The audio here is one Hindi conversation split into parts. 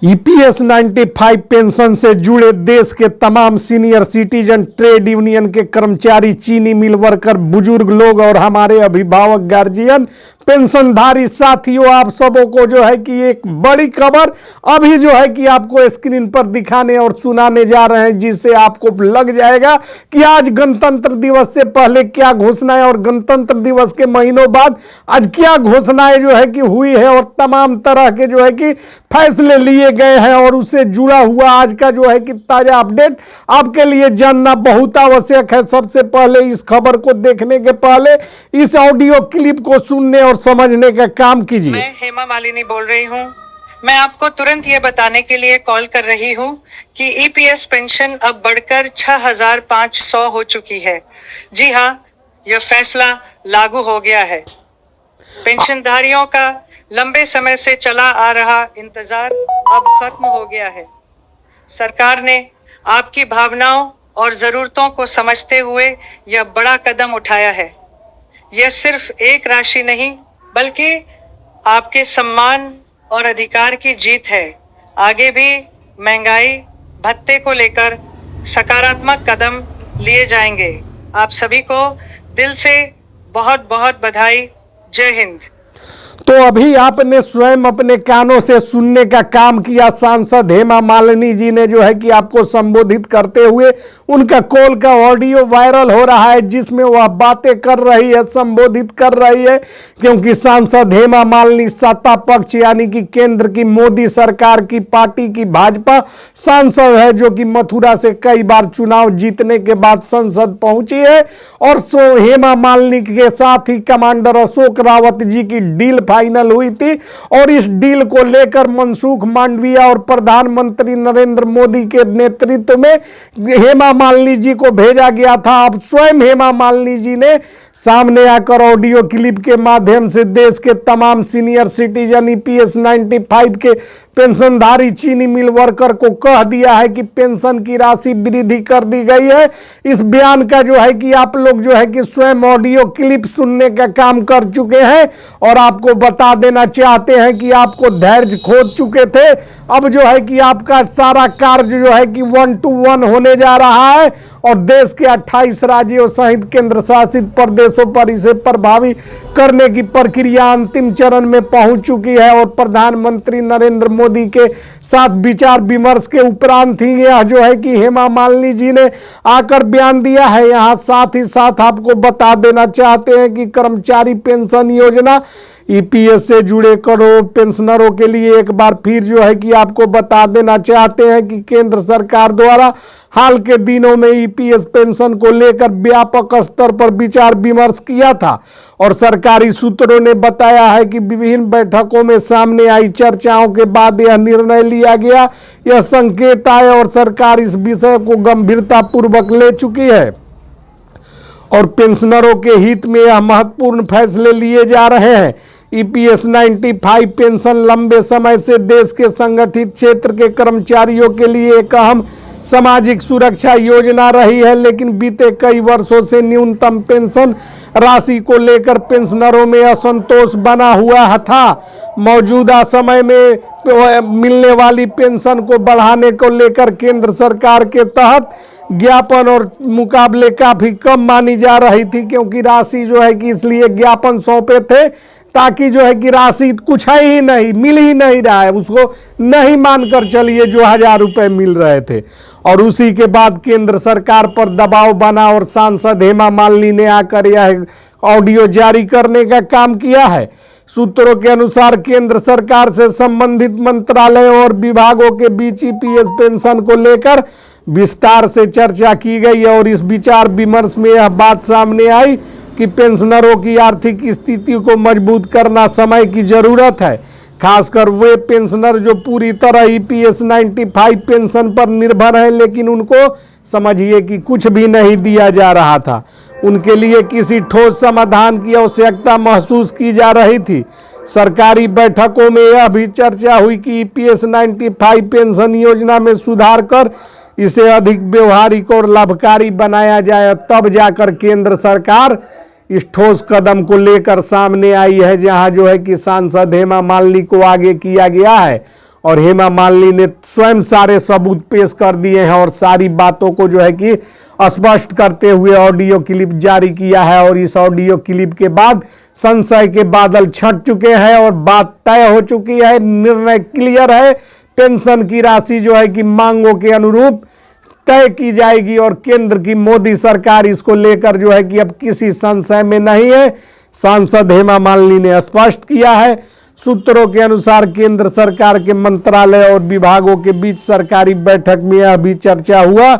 ईपीएस 95 पेंशन से जुड़े देश के तमाम सीनियर सिटीजन, ट्रेड यूनियन के कर्मचारी, चीनी मिल वर्कर, बुजुर्ग लोग और हमारे अभिभावक, गार्जियन, पेंशनधारी साथियों, आप सबों को जो है कि एक बड़ी खबर अभी जो है कि आपको स्क्रीन पर दिखाने और सुनाने जा रहे हैं, जिससे आपको लग जाएगा कि आज गणतंत्र दिवस से पहले क्या घोषणाएं और गणतंत्र दिवस के महीनों बाद आज क्या घोषणाएं जो है कि हुई है और तमाम तरह के जो है कि फैसले लिए गए हैं और उससे जुड़ा हुआ आज का जो है कि ताजा अपडेट आपके लिए जानना बहुत आवश्यक है। सबसे पहले इस खबर को देखने के पहले इस ऑडियो क्लिप को सुनने और समझने का काम कीजिए। मैं हेमा मालिनी बोल रही हूँ। मैं आपको तुरंत ये बताने के लिए कॉल कर रही हूँ कि ईपीएस पेंशन अब बढ़कर 6,500 हो चुकी है। जी हाँ, यह फैसला लागू हो गया है। पेंशनधारियों का लंबे समय से चला आ रहा इंतजार अब खत्म हो गया है। सरकार ने आपकी भावनाओं और ज़रूरतों को समझते हुए यह बड़ा कदम उठाया है। यह सिर्फ एक राशि नहीं, बल्कि आपके सम्मान और अधिकार की जीत है। आगे भी महंगाई भत्ते को लेकर सकारात्मक कदम लिए जाएंगे। आप सभी को दिल से बहुत बहुत बधाई। जय हिंद। तो अभी आपने स्वयं अपने कानों से सुनने का काम किया। सांसद हेमा मालिनी जी ने जो है कि आपको संबोधित करते हुए उनका कॉल का ऑडियो वायरल हो रहा है, जिसमें वह बातें कर रही है, संबोधित कर रही है, क्योंकि सांसद हेमा मालिनी सत्ता पक्ष यानी कि केंद्र की मोदी सरकार की पार्टी की भाजपा सांसद है, जो कि मथुरा से कई बार चुनाव जीतने के बाद संसद पहुंची है। और हेमा मालिनी के साथ ही कमांडर अशोक रावत जी की डील फाइनल हुई थी और इस डील को लेकर मनसुख मांडविया और प्रधानमंत्री नरेंद्र मोदी के नेतृत्व में हेमा मालिनी जी को भेजा गया था। अब स्वयं हेमा मालिनी जी ने सामने आकर ऑडियो क्लिप के माध्यम से देश के तमाम सीनियर सिटीजन, ईपीएस 95 के पेंशनधारी, चीनी मिल वर्कर को कह दिया है कि पेंशन की राशि वृद्धि कर दी गई है। इस बयान का जो है कि आप लोग जो है कि स्वयं ऑडियो क्लिप सुनने का काम कर चुके हैं और आपको बता देना चाहते हैं कि आपको धैर्य खो चुके थे। अब जो है कि आपका सारा कार्य जो है कि 1 to 1 होने जा रहा है और देश के 28 राज्यों सहित केंद्र शासित प्रदेशों पर इसे प्रभावी करने की प्रक्रिया अंतिम चरण में पहुंच चुकी है। और प्रधानमंत्री नरेंद्र मोदी के साथ विचार विमर्श के उपरांत ही यह जो है कि हेमा मालिनी जी ने आकर बयान दिया है। यहाँ साथ ही साथ आपको बता देना चाहते हैं कि कर्मचारी पेंशन योजना ईपीएस से जुड़े करोड़ों पेंशनरों के लिए एक बार फिर जो है कि आपको बता देना चाहते हैं कि केंद्र सरकार द्वारा हाल के दिनों में ईपीएस पेंशन को लेकर व्यापक स्तर पर विचार विमर्श किया था और सरकारी सूत्रों ने बताया है कि विभिन्न बैठकों में सामने आई चर्चाओं के बाद यह निर्णय लिया गया। यह संकेत आए और सरकार इस विषय को गंभीरता पूर्वक ले चुकी है और पेंशनरों के हित में यह महत्वपूर्ण फैसले लिए जा रहे हैं। ईपीएस 95 पेंशन लंबे समय से देश के संगठित क्षेत्र के कर्मचारियों के लिए एक अहम सामाजिक सुरक्षा योजना रही है, लेकिन बीते कई वर्षों से न्यूनतम पेंशन राशि को लेकर पेंशनरों में असंतोष बना हुआ था। मौजूदा समय में मिलने वाली पेंशन को बढ़ाने को लेकर केंद्र सरकार के तहत ज्ञापन और मुकाबले काफी कम मानी जा रही थी, क्योंकि राशि जो है कि इसलिए ज्ञापन सौंपे थे ताकि जो है कि राशि कुछ है ही नहीं, मिल ही नहीं रहा है, उसको नहीं मानकर चलिए जो 1,000 रुपए मिल रहे थे। और उसी के बाद केंद्र सरकार पर दबाव बना और सांसद हेमा मालिनी ने आकर यह ऑडियो जारी करने का काम किया है। सूत्रों के अनुसार केंद्र सरकार से संबंधित मंत्रालयों और विभागों के बीच ईपीएस पेंशन को लेकर विस्तार से चर्चा की गई और इस विचार विमर्श में यह बात सामने आई कि पेंशनरों की आर्थिक स्थिति को मजबूत करना समय की जरूरत है, खासकर वे पेंशनर जो पूरी तरह ईपीएस 95 पेंशन पर निर्भर हैं, लेकिन उनको समझिए कि कुछ भी नहीं दिया जा रहा था। उनके लिए किसी ठोस समाधान की आवश्यकता महसूस की जा रही थी। सरकारी बैठकों में यह भी चर्चा हुई कि ईपीएस 95 पेंशन योजना में सुधार कर इसे अधिक व्यवहारिक और लाभकारी बनाया जाए। तब जाकर केंद्र सरकार इस ठोस कदम को लेकर सामने आई है, जहां जो है कि सांसद हेमा मालिनी को आगे किया गया है और हेमा मालिनी ने स्वयं सारे सबूत पेश कर दिए हैं और सारी बातों को जो है कि स्पष्ट करते हुए ऑडियो क्लिप जारी किया है। और इस ऑडियो क्लिप के बाद संशय के बादल छट चुके हैं और बात तय हो चुकी है, निर्णय क्लियर है। पेंशन की राशि जो है कि मांगों के अनुरूप तय की जाएगी और केंद्र की मोदी सरकार इसको लेकर जो है कि अब किसी संशय में नहीं है। सांसद हेमा मालिनी ने स्पष्ट किया है। सूत्रों के अनुसार केंद्र सरकार के मंत्रालय और विभागों के बीच सरकारी बैठक में यह भी चर्चा हुआ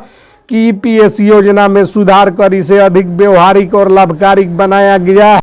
कि ईपीएस योजना में सुधार कर इसे अधिक व्यवहारिक और लाभकारी बनाया गया है।